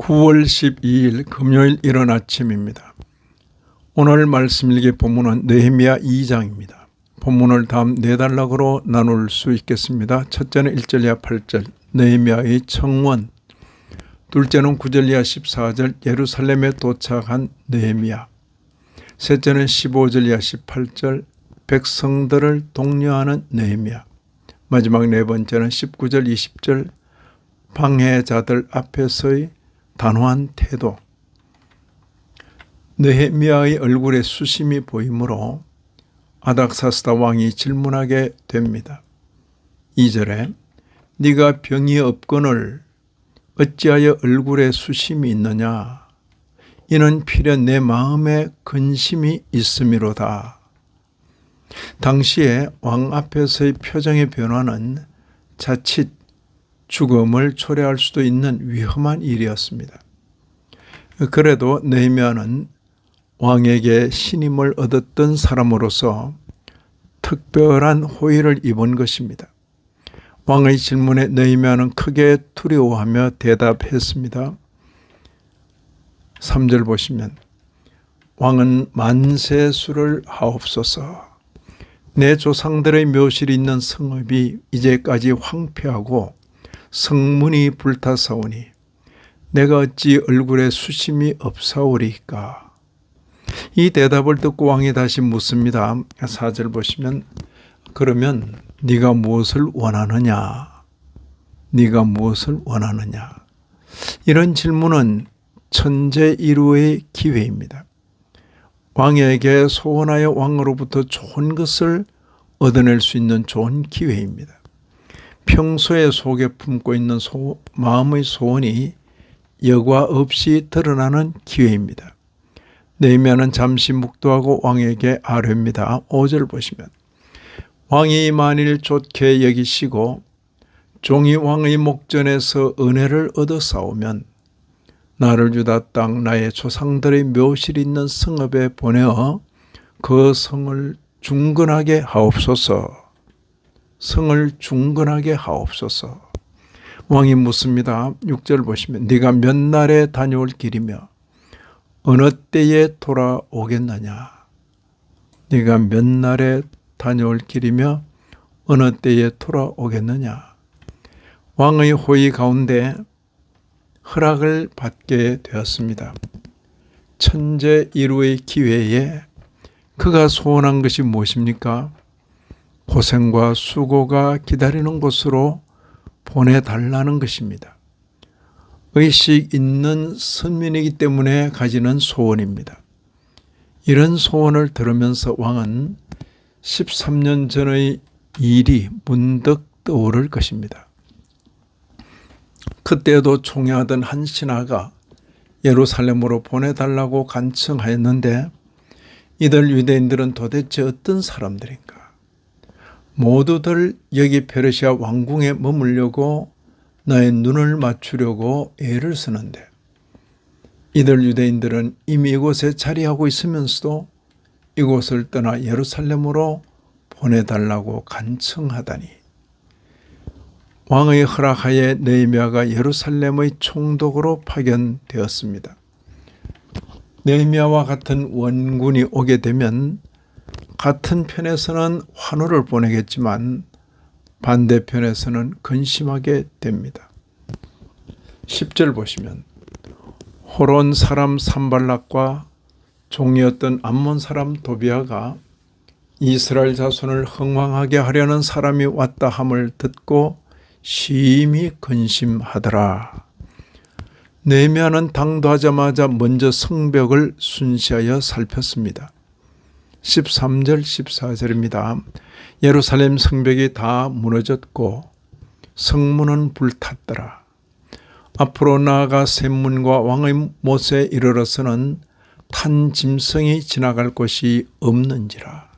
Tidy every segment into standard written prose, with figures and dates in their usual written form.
9월 12일 금요일 이른 아침입니다. 오늘 말씀 일기 본문은 느헤미야 2장입니다. 본문을 다음 네 단락으로 나눌 수 있겠습니다. 첫째는 1절 이하 8절 느헤미야의 청원, 둘째는 9절 이하 14절 예루살렘에 도착한 느헤미야, 셋째는 15절 이하 18절 백성들을 독려하는 느헤미야, 마지막 네 번째는 19절 20절 방해자들 앞에서의 단호한 태도. 느헤미야의 얼굴에 수심이 보이므로 아닥사스다 왕이 질문하게 됩니다. 2절에 네가 병이 없거늘 어찌하여 얼굴에 수심이 있느냐? 이는 필연 내 마음에 근심이 있음이로다. 당시에 왕 앞에서의 표정의 변화는 자칫 죽음을 초래할 수도 있는 위험한 일이었습니다. 그래도 느헤미야는 왕에게 신임을 얻었던 사람으로서 특별한 호의를 입은 것입니다. 왕의 질문에 느헤미야는 크게 두려워하며 대답했습니다. 3절 보시면 왕은 만세수를 하옵소서. 내 조상들의 묘실이 있는 성읍이 이제까지 황폐하고 성문이 불타사오니 내가 어찌 얼굴에 수심이 없사오리까. 이 대답을 듣고 왕이 다시 묻습니다. 4절 보시면 그러면 네가 무엇을 원하느냐? 네가 무엇을 원하느냐? 이런 질문은 천재일우의 기회입니다. 왕에게 소원하여 왕으로부터 좋은 것을 얻어낼 수 있는 좋은 기회입니다. 평소에 속에 품고 있는 마음의 소원이 여과 없이 드러나는 기회입니다. 느헤미야는 잠시 묵도하고 왕에게 아뢰입니다. 5절 보시면 왕이 만일 좋게 여기시고 종이 왕의 목전에서 은혜를 얻어 싸우면 나를 유다 땅 나의 조상들의 묘실이 있는 성읍에 보내어 그 성을 중건하게 하옵소서. 성을 중건하게 하옵소서. 왕이 묻습니다. 6절 보시면 네가 몇 날에 다녀올 길이며 어느 때에 돌아오겠느냐? 네가 몇 날에 다녀올 길이며 어느 때에 돌아오겠느냐? 왕의 호의 가운데 허락을 받게 되었습니다. 천재일우의 기회에 그가 소원한 것이 무엇입니까? 고생과 수고가 기다리는 곳으로 보내달라는 것입니다. 의식 있는 선민이기 때문에 가지는 소원입니다. 이런 소원을 들으면서 왕은 13년 전의 일이 문득 떠오를 것입니다. 그때도 총애하던 한 신하가 예루살렘으로 보내달라고 간청하였는데 이들 유대인들은 도대체 어떤 사람들인가? 모두들 여기 페르시아 왕궁에 머물려고 나의 눈을 맞추려고 애를 쓰는데 이들 유대인들은 이미 이곳에 자리하고 있으면서도 이곳을 떠나 예루살렘으로 보내달라고 간청하다니. 왕의 허락하에 느헤미야가 예루살렘의 총독으로 파견되었습니다. 느헤미야와 같은 원군이 오게 되면 같은 편에서는 환호를 보내겠지만 반대편에서는 근심하게 됩니다. 10절 보시면 호론 사람 산발락과 종이었던 암몬 사람 도비아가 이스라엘 자손을 흥왕하게 하려는 사람이 왔다 함을 듣고 심히 근심하더라. 느헤미야는 당도하자마자 먼저 성벽을 순시하여 살폈습니다. 13절 14절입니다. 예루살렘 성벽이 다 무너졌고 성문은 불탔더라. 앞으로 나아가 샘문과 왕의 못에 이르러서는 탄 짐승이 지나갈 곳이 없는지라.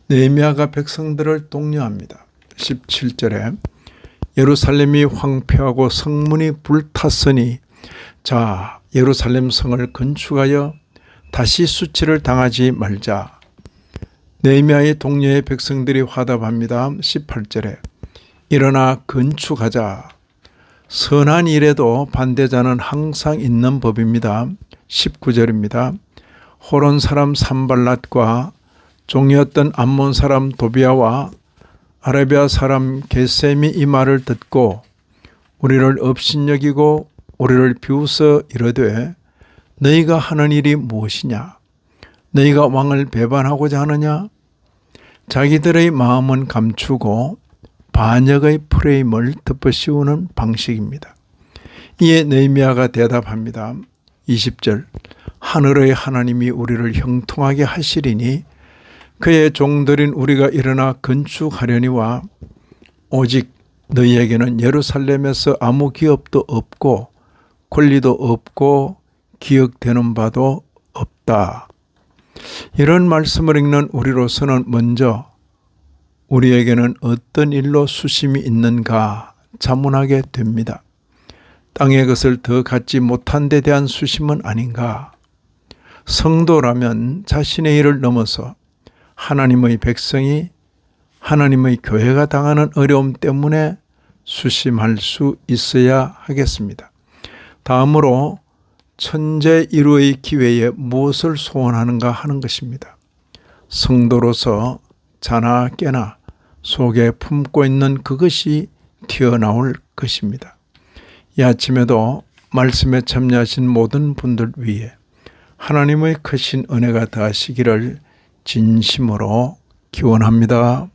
느헤미야가 백성들을 독려합니다. 17절에 예루살렘이 황폐하고 성문이 불탔으니 자 예루살렘 성을 건축하여 다시 수치를 당하지 말자. 느헤미야의 동료의 백성들이 화답합니다. 18절에 일어나 건축하자. 선한 일에도 반대자는 항상 있는 법입니다. 19절입니다. 호론 사람 산발랏과 종이었던 암몬 사람 도비아와 아라비아 사람 게셈이 이 말을 듣고 우리를 업신여기고 우리를 비웃어 이르되 너희가 하는 일이 무엇이냐? 너희가 왕을 배반하고자 하느냐? 자기들의 마음은 감추고 반역의 프레임을 덮어씌우는 방식입니다. 이에 느헤미야가 대답합니다. 20절 하늘의 하나님이 우리를 형통하게 하시리니 그의 종들인 우리가 일어나 건축하려니와 오직 너희에게는 예루살렘에서 아무 기업도 없고 권리도 없고 기억되는 바도 없다. 이런 말씀을 읽는 우리로서는 먼저 우리에게는 어떤 일로 수심이 있는가 자문하게 됩니다. 땅의 것을 더 갖지 못한 데 대한 수심은 아닌가? 성도라면 자신의 일을 넘어서 하나님의 백성이 하나님의 교회가 당하는 어려움 때문에 수심할 수 있어야 하겠습니다. 다음으로 천재 1호의 기회에 무엇을 소원하는가 하는 것입니다. 성도로서 자나 깨나 속에 품고 있는 그것이 튀어나올 것입니다. 이 아침에도 말씀에 참여하신 모든 분들 위해 하나님의 크신 은혜가 더하시기를 진심으로 기원합니다.